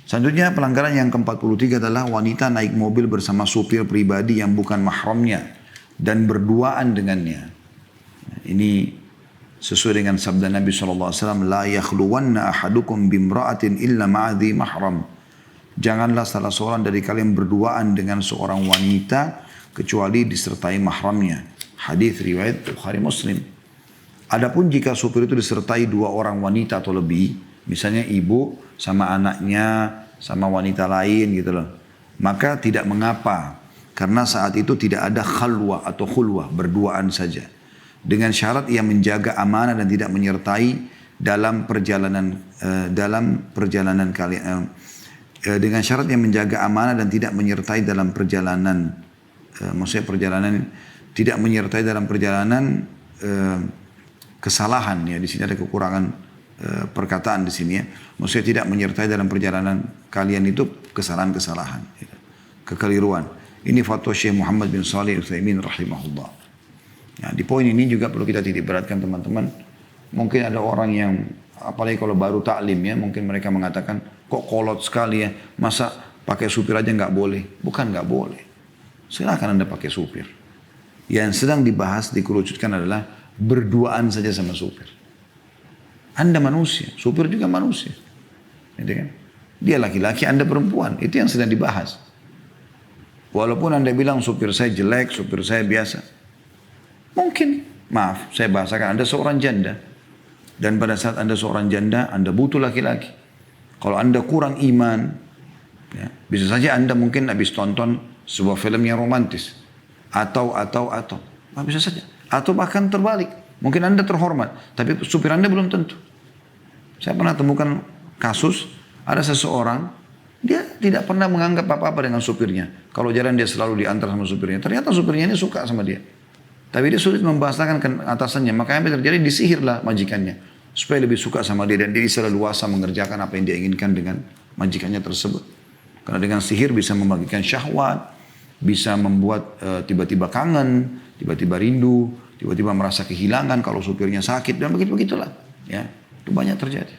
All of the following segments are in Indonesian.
Selanjutnya pelanggaran yang ke-43 adalah wanita naik mobil bersama supir pribadi yang bukan mahramnya dan berduaan dengannya. Ini sesuai dengan sabda Nabi SAW, la yakhluwanna ahadukum bimra'atin illa ma'adhi mahram. Janganlah salah seorang dari kalian berduaan dengan seorang wanita kecuali disertai mahramnya. Hadis riwayat Bukhari Muslim. Adapun jika supir itu disertai dua orang wanita atau lebih, misalnya ibu sama anaknya, sama wanita lain gitu loh, maka tidak mengapa. Karena saat itu tidak ada khalwah atau khulwah, berduaan saja. Dengan syarat ia menjaga amanah dan tidak menyertai dalam perjalanan kalian. Dengan syarat yang menjaga amanah dan tidak menyertai dalam perjalanan, maksudnya perjalanan tidak menyertai dalam perjalanan kesalahan ya. Di sini ada kekurangan perkataan di sini ya. Maksudnya tidak menyertai dalam perjalanan kalian itu kesalahan-kesalahan, ya, kekeliruan. Ini fatwa Syekh Muhammad bin Shalih Al-Utsaimin rahimahullah. Nah, di poin ini juga perlu kita titik beratkan teman-teman. Mungkin ada orang yang apalagi kalau baru taklim ya, mungkin mereka mengatakan kok kolot sekali ya, masa pakai supir aja nggak boleh? Bukan nggak boleh. Silakan Anda pakai supir. Yang sedang dibahas, dikerucutkan adalah berduaan saja sama supir. Anda manusia, supir juga manusia. Gitu kan? Dia laki-laki, Anda perempuan. Itu yang sedang dibahas. Walaupun Anda bilang supir saya jelek, supir saya biasa. Mungkin, maaf, saya bahasakan Anda seorang janda. Dan pada saat Anda seorang janda, Anda butuh laki-laki. Kalau Anda kurang iman, ya, bisa saja Anda mungkin habis tonton sebuah film yang romantis. Atau. Nah, bisa saja. Atau bahkan terbalik. Mungkin Anda terhormat, tapi supir Anda belum tentu. Saya pernah temukan kasus, ada seseorang, dia tidak pernah menganggap apa-apa dengan supirnya. Kalau jalan dia selalu diantar sama supirnya. Ternyata supirnya ini suka sama dia. Tapi dia sulit membahasakan ke atasannya. Makanya apa terjadi? Disihirlah majikannya. Supaya lebih suka sama dia. Dan dia bisa leluasa mengerjakan apa yang dia inginkan dengan majikannya tersebut. Karena dengan sihir bisa membagikan syahwat. Bisa membuat tiba-tiba kangen. Tiba-tiba rindu. Tiba-tiba merasa kehilangan kalau supirnya sakit. Dan begitu-begitulah. Ya, itu banyak terjadi.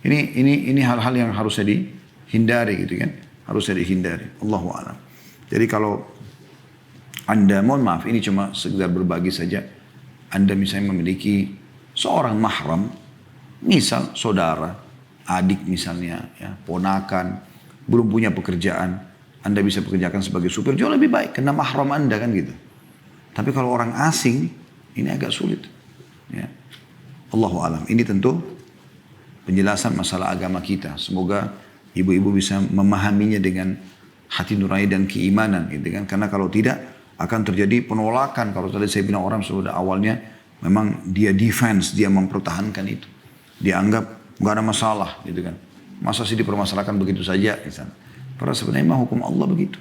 Ini hal-hal yang harusnya dihindari gitu kan. Harusnya dihindari. Allahu a'lam. Jadi kalau Anda, mohon maaf, ini cuma sekedar berbagi saja. Anda misalnya memiliki seorang mahram, misal saudara, adik misalnya, ya, ponakan, belum punya pekerjaan, Anda bisa pekerjakan sebagai supir, jauh lebih baik, karena mahram Anda kan gitu. Tapi kalau orang asing, ini agak sulit. Ya. Allahu a'lam. Ini tentu penjelasan masalah agama kita. Semoga ibu-ibu bisa memahaminya dengan hati nurani dan keimanan, gitu kan? Karena kalau tidak, akan terjadi penolakan. Kalau tadi saya bilang orang sudah awalnya memang dia defense, dia mempertahankan itu. Dia anggap nggak ada masalah, gitu kan. Masa sih dipermasalahkan begitu saja, misalnya. Padahal sebenarnya memang hukum Allah begitu.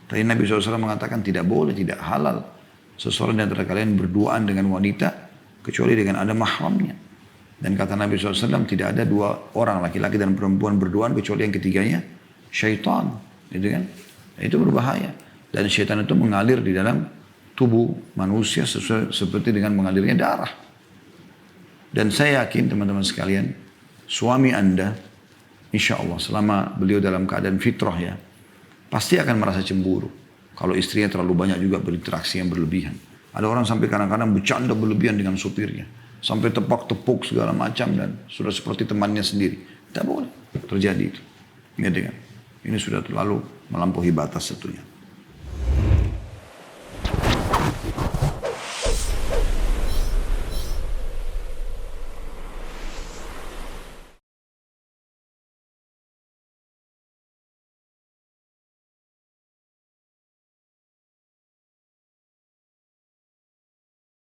Tadi Nabi SAW mengatakan tidak boleh, tidak halal seseorang di antara kalian berduaan dengan wanita kecuali dengan ada mahramnya. Dan kata Nabi SAW tidak ada dua orang laki-laki dan perempuan berduaan kecuali yang ketiganya syaitan, gitu kan. Itu berbahaya. Dan syaitan itu mengalir di dalam tubuh manusia seperti dengan mengalirnya darah. Dan saya yakin teman-teman sekalian, suami Anda, insya Allah selama beliau dalam keadaan fitrah ya, pasti akan merasa cemburu. Kalau istrinya terlalu banyak juga berinteraksi yang berlebihan. Ada orang sampai kadang-kadang bercanda berlebihan dengan supirnya. Sampai tepak-tepuk segala macam dan sudah seperti temannya sendiri. Tidak boleh terjadi itu. Ini sudah terlalu melampaui batas tentunya.